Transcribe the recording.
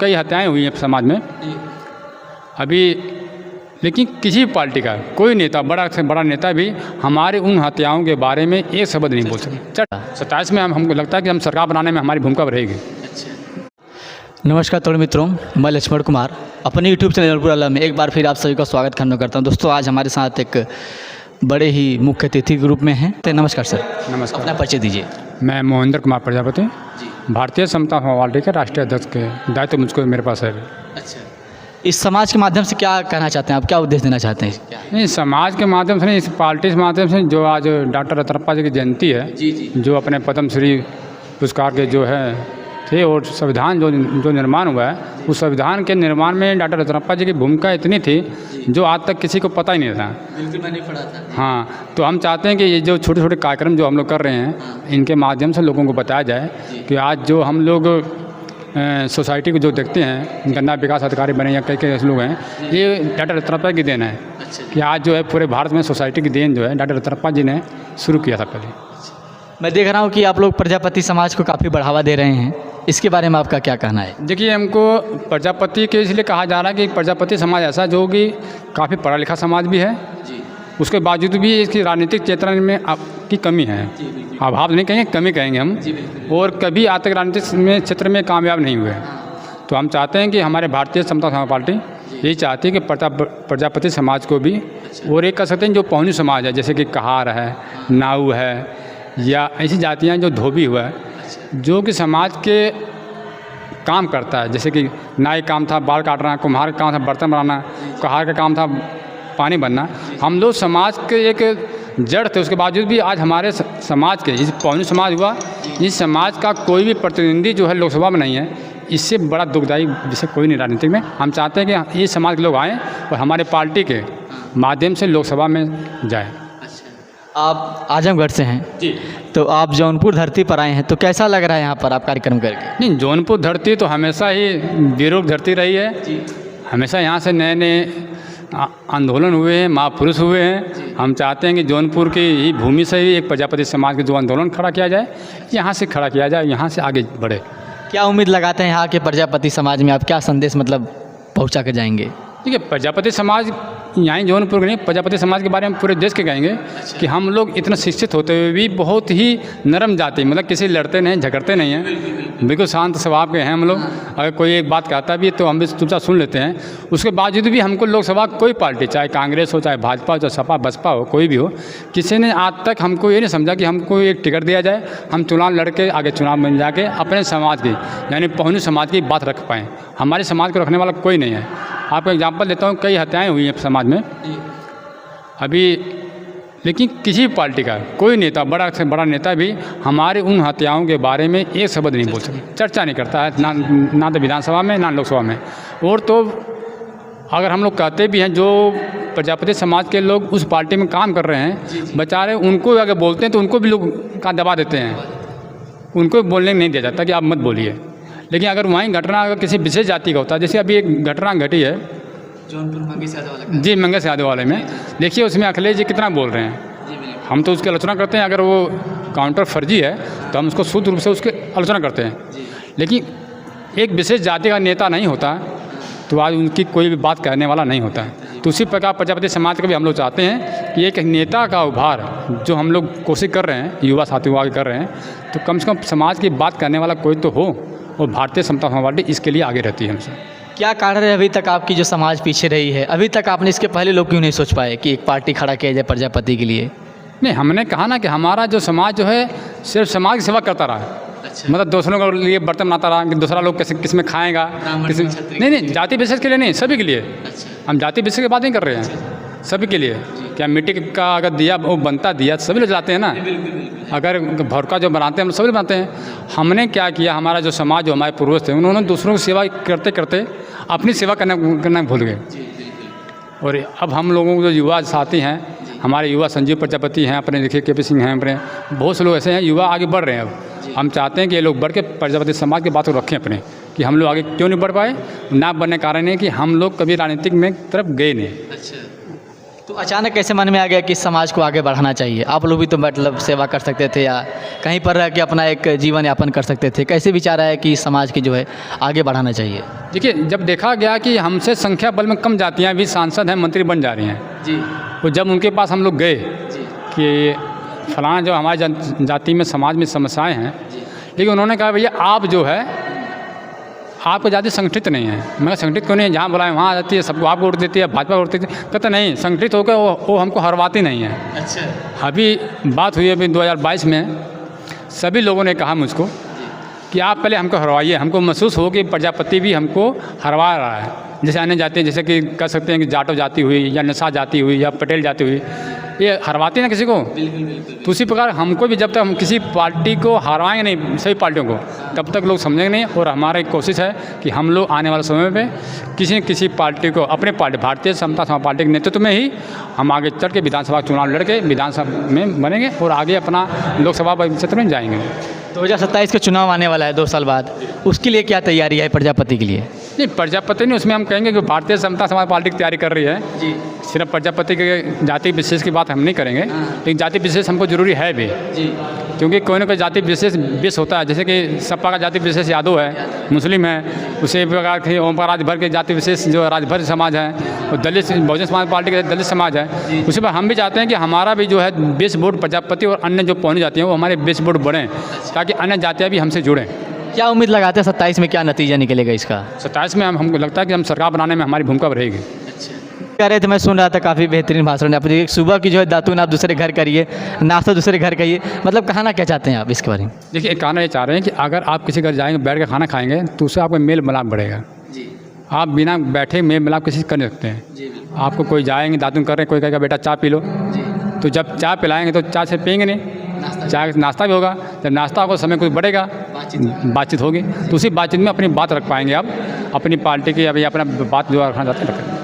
कई हत्याएं हुई हैं समाज में अभी, लेकिन किसी भी पार्टी का कोई नेता, बड़ा से बड़ा नेता भी हमारे उन हत्याओं के बारे में एक शब्द नहीं बोल सके। 27 में हमको लगता है कि हम सरकार बनाने में हमारी भूमिका रहेगी। नमस्कार तरुण मित्रों, मैं लक्ष्मण कुमार अपने यूट्यूब चैनल जौनपुर अलग में एक बार फिर आप सभी का स्वागत करता हूं। दोस्तों, आज हमारे साथ एक बड़े ही मुख्य अतिथि ग्रुप में हैं। तो नमस्कार सर। नमस्कार। अपना परिचय दीजिए। मैं मोहिंद्र कुमार प्रजापति, भारतीय समता पार्टी के राष्ट्रीय अध्यक्ष के दायित्व मुझको मेरे पास है। अच्छा, इस समाज के माध्यम से क्या कहना चाहते हैं आप, क्या उद्देश्य देना चाहते हैं? नहीं, समाज के माध्यम से नहीं, इस पार्टी के माध्यम से जो आज डॉक्टर रतनप्पा जी की जयंती है, जो अपने पद्मश्री पुरस्कार के जो है थे, और संविधान जो निर्माण हुआ है, उस संविधान के निर्माण में डॉक्टर रतनप्पा जी की भूमिका इतनी थी जो आज तक किसी को पता ही नहीं था। बिल्कुल, मैंने पढ़ा था। हाँ, तो हम चाहते हैं कि ये जो छोटे छोटे कार्यक्रम जो हम लोग कर रहे हैं, इनके माध्यम से लोगों को बताया जाए कि आज जो हम लोग सोसाइटी को जो देखते हैं, गन्ना विकास अधिकारी बने या कई कई ऐसे लोग हैं, ये डॉक्टर रतनप्पा की देन है। कि आज जो है पूरे भारत में सोसाइटी की देन जो है डॉक्टर रतनप्पा जी ने शुरू किया था पहले। मैं देख रहा हूँ कि आप लोग प्रजापति समाज को काफ़ी बढ़ावा दे रहे हैं, इसके बारे में आपका क्या कहना है? देखिए, हमको प्रजापति के इसलिए कहा जा रहा है कि प्रजापति समाज ऐसा जो कि काफ़ी पढ़ा लिखा समाज भी है, उसके बावजूद भी इसकी राजनीतिक चेतना में की कमी है। अभाव नहीं कहेंगे, कमी कहेंगे हम, और कभी आज तक राजनीतिक में क्षेत्र में कामयाब नहीं हुए। तो हम चाहते हैं कि हमारे भारतीय समता पार्टी यही चाहती है कि प्रजापति समाज को भी, और एक कह सकते हैं जो पौनी समाज है, जैसे कि कहार है, नाऊ है, या ऐसी जातियाँ जो धोबी हुआ है, जो कि समाज के काम करता है। जैसे कि नाई काम था बाल काटना, कुम्हार का काम था बर्तन बनाना, कहार का काम था पानी बनना। हम लोग समाज के एक जड़ थे, उसके बावजूद भी आज हमारे समाज के, इस पौनी समाज हुआ, इस समाज का कोई भी प्रतिनिधि जो है लोकसभा में नहीं है। इससे बड़ा दुखदायी जैसे कोई नहीं राजनीतिक में। हम चाहते हैं कि ये समाज के लोग आएँ और हमारे पार्टी के माध्यम से लोकसभा में जाएँ। आप आजमगढ़ से हैं जी, तो आप जौनपुर धरती पर आए हैं, तो कैसा लग रहा है यहाँ पर आप कार्यक्रम करके? नहीं, जौनपुर धरती तो हमेशा ही वीरों की धरती रही है जी। हमेशा यहाँ से नए नए आंदोलन हुए हैं, महापुरुष हुए हैं। हम चाहते हैं कि जौनपुर की ही भूमि से ही एक प्रजापति समाज के जो आंदोलन खड़ा किया जाए, यहाँ से खड़ा किया जाए, यहाँ से आगे बढ़े। क्या उम्मीद लगाते हैं यहाँ के प्रजापति समाज में, आप क्या संदेश मतलब पहुँचा के जाएंगे? ठीक है, प्रजापति समाज यहाँ जौनपुर के नहीं, प्रजापति समाज के बारे में पूरे देश के कहेंगे कि हम लोग इतना शिक्षित होते हुए भी बहुत ही नरम जाति, मतलब किसी लड़ते नहीं, झगड़ते नहीं हैं, बिल्कुल शांत स्वभाव के हैं हम लोग। अगर कोई एक बात कहता भी तो हम भी चुपचाप सुन लेते हैं। उसके बावजूद भी हमको लोकसभा कोई पार्टी, चाहे कांग्रेस हो, चाहे भाजपा हो, चाहे सपा बसपा हो, कोई भी हो, किसी ने आज तक हमको ये नहीं समझा कि हमको एक टिकट दिया जाए, हम चुनाव लड़के आगे चुनाव में जाके अपने समाज की, यानी पहुनी समाज की बात रख पाएँ। हमारे समाज को रखने वाला कोई नहीं है। आपको एग्जाम्पल देता हूँ, कई हत्याएं हुई हैं समाज में अभी, लेकिन किसी भी पार्टी का कोई नेता, बड़ा से बड़ा नेता भी हमारे उन हत्याओं के बारे में एक शब्द नहीं बोल सके, चर्चा नहीं करता है, ना तो विधानसभा में ना लोकसभा में। और तो अगर हम लोग कहते भी हैं, जो प्रजापति समाज के लोग उस पार्टी में काम कर रहे हैं बेचारे, उनको अगर बोलते हैं तो उनको भी लोग का दबा देते हैं, उनको बोलने नहीं दिया जाता कि आप मत बोलिए। लेकिन अगर वहीं घटना अगर किसी विशेष जाति का होता है, जैसे अभी एक घटना घटी है जौनपुर मंगेश यादव वाला जी, मंगेश यादव वाले में, देखिए उसमें अखिलेश जी कितना बोल रहे हैं। हम तो उसकी आलोचना करते हैं, अगर वो काउंटर फर्जी है तो हम उसको शुद्ध रूप से उसकी आलोचना करते हैं। लेकिन एक विशेष जाति का नेता नहीं होता तो आज उनकी कोई भी बात कहने वाला नहीं होता है। तो उसी प्रकार प्रजापति समाज का भी हम लोग चाहते हैं कि एक नेता का उभार जो हम लोग कोशिश कर रहे हैं, युवा साथियों आगे कर रहे हैं, तो कम से कम समाज की बात करने वाला कोई तो हो, और भारतीय समता पार्टी इसके लिए आगे रहती है हमसे। क्या कारण है अभी तक आपकी जो समाज पीछे रही है? अभी तक आपने इसके पहले लोग क्यों नहीं सोच पाए कि एक पार्टी खड़ा किया जाए प्रजापति के लिए? नहीं, हमने कहा ना कि हमारा जो समाज जो है सिर्फ समाज की सेवा करता रहा। अच्छा। मतलब दूसरों के लिए बर्तन बनाता रहा कि दूसरा लोग किस में खाएगा, किसी नहीं, जाति विशेष के लिए नहीं, सभी के लिए। अच्छा। हम जाति विशेष की बात नहीं कर रहे हैं, सभी के लिए। क्या मिट्टी का अगर दिया वो बनता दिया सभी लोग जलाते हैं ना, अगर भरका जो बनाते हैं हम सभी बनाते हैं। हमने क्या किया, हमारा जो समाज, जो हमारे पूर्वज थे, उन्होंने दूसरों की सेवा करते करते अपनी सेवा करना भूल गए। और अब हम लोगों को जो युवा साथी हैं, हमारे युवा संजीव प्रजापति हैं, अपने देखिए के पी सिंह हैं, अपने बहुत से लोग ऐसे हैं, युवा आगे बढ़ रहे हैं। अब हम चाहते हैं कि ये लोग बढ़ के प्रजापति समाज की बात को रखें अपने, कि हम लोग आगे क्यों नहीं बढ़ पाए। ना बढ़ने का कारण है कि हम लोग कभी राजनीतिक में तरफ गए नहीं। तो अचानक कैसे मन में आ गया कि समाज को आगे बढ़ाना चाहिए? आप लोग भी तो मतलब सेवा कर सकते थे या कहीं पर रह के अपना एक जीवन यापन कर सकते थे, कैसे विचार आया कि समाज की जो है आगे बढ़ाना चाहिए? देखिए, जब देखा गया कि हमसे संख्या बल में कम जातियाँ भी सांसद हैं, मंत्री बन जा रही हैं जी तो जब उनके पास हम लोग गए जी कि फलाना जो हमारी जाति में समाज में समस्याएं हैं, लेकिन उन्होंने कहा भैया आप जो है आपकी जाति संगठित नहीं है। मैं संगठित क्यों नहीं है, जहाँ बुलाए वहाँ आ जाती है, सबको आपको वोट देती है, भाजपा वोट देती है। कहते नहीं, संगठित होकर वो हमको हरवाती नहीं है। अच्छा अभी बात हुई अभी 2022 में, सभी लोगों ने कहा मुझको कि आप पहले हमको हरवाइए, हमको महसूस हो कि प्रजापति भी हमको हरवा रहा है। जैसे अन्य जाति, जैसे कि कह सकते हैं कि जाटव जाति हुई या नशा जाति हुई या पटेल जाति हुई, ये हरवाती ना किसी को। तो उसी प्रकार हमको भी जब तक हम किसी पार्टी को हरवाएंगे नहीं, सभी पार्टियों को, तब तक लोग समझेंगे नहीं। और हमारा एक कोशिश है कि हम लोग आने वाले समय में किसी पार्टी को, अपने पार्टी भारतीय समता समाज पार्टी के नेतृत्व में ही हम आगे चल के विधानसभा चुनाव लड़के विधानसभा में बनेंगे और आगे अपना लोकसभा क्षेत्र में जाएंगे। 2027 का चुनाव आने वाला है 2 साल बाद, उसके लिए क्या तैयारी है प्रजापति के लिए? नहीं, प्रजापति नहीं, उसमें हम कहेंगे कि भारतीय समता समाज पार्टी की तैयारी कर रही है जी सिर्फ प्रजापति के जाति विशेष की बात हम नहीं करेंगे, लेकिन जाति विशेष हमको जरूरी है भी, जी क्योंकि कोई ना कोई जाति विशेष बेस होता है। जैसे कि सपा का जाति विशेष यादव है, मुस्लिम है, उसी प्रकार के ओम राजभर के जाति विशेष जो राजभर समाज है, और दलित बहुजन समाज पार्टी का दलित समाज है। उसी पर हम भी चाहते हैं कि हमारा भी जो है बेस बोर्ड प्रजापति और अन्य जो पौनी जाति हैं वो हमारे बेस बोर्ड बढ़ें, ताकि अन्य जातियाँ भी हमसे जुड़ें। क्या उम्मीद लगाते हैं 27 में क्या नतीजा निकलेगा इसका? 27 में हमको लगता है कि हम सरकार बनाने में हमारी भूमिका रहेगी। कह रहे थे, मैं सुन रहा था काफ़ी बेहतरीन भाषण आप सुबह की जो है दातून आप दूसरे घर करिए, नाश्ता दूसरे घर करिए, मतलब कहना क्या चाहते हैं आप इसके बारे में? देखिए, एक कहना ये चाह रहे हैं कि अगर आप किसी घर जाएंगे, बैठ के खाना खाएंगे, तो उससे आपका मेल मिलाप बढ़ेगा। जी आप बिना बैठे मेल मिलाप किसी से कर नहीं सकते हैं। जी आपको कोई जाएंगे दातून कर रहे हैं, कोई कहेगा बेटा चाय पी लो, जी तो जब चाय पिलाएंगे तो चाय से पियेंगे नहीं, चाय नाश्ता भी होगा। जब नाश्ता होगा समय कुछ बढ़ेगा, बातचीत होगी, तो उसी बातचीत में अपनी बात रख पाएंगे आप, अपनी पार्टी की या अपना बात जो रखना चाहते हैं रखें।